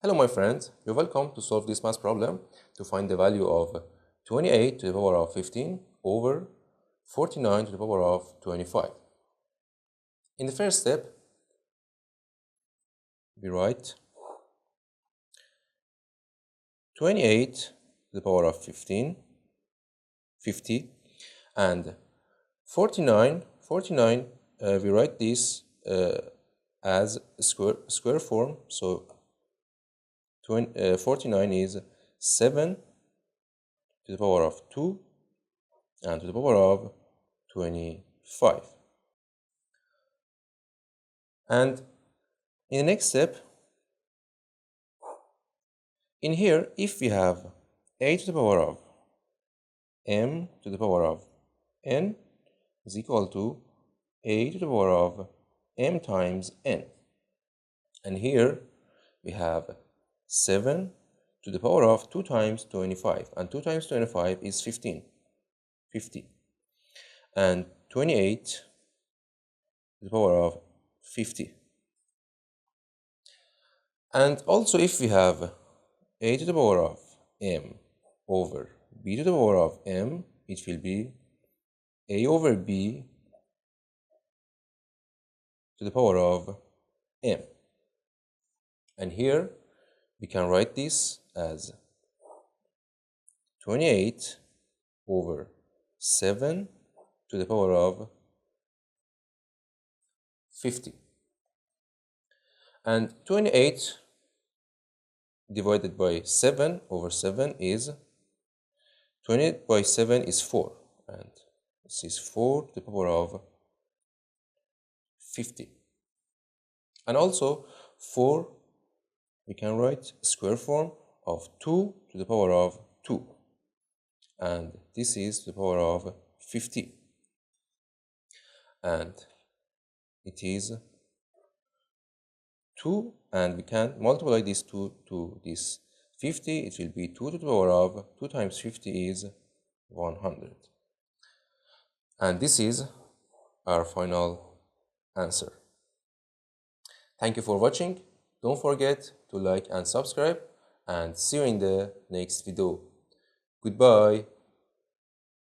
Hello my friends, you're welcome to solve this math problem to find the value of 28 to the power of 15 over 49 to the power of 25. In the first step, we write 28 to the power of 15, 50, and 49, we write this as square form, so 49 is 7 to the power of 2 and to the power of 25. And in the next step, in here, if we have a to the power of m to the power of n is equal to a to the power of m times n. And here we have 7 to the power of 2 times 25, and 2 times 25 is 50, and 28 to the power of 50. And also if we have a to the power of m over b to the power of m, it will be a over b to the power of m. And here we can write this as 28 over 7 to the power of 50. And 28 divided by 7 over 7 is 28 by 7 is 4, and this is 4 to the power of 50. And also 4 we can write square form of 2 to the power of 2, and this is to the power of 50, and it is 2, and we can multiply this 2 to this 50. It will be 2 to the power of 2 times 50 is 100, and this is our final answer. Thank you for watching. Don't forget to like and subscribe, and see you in the next video. Goodbye.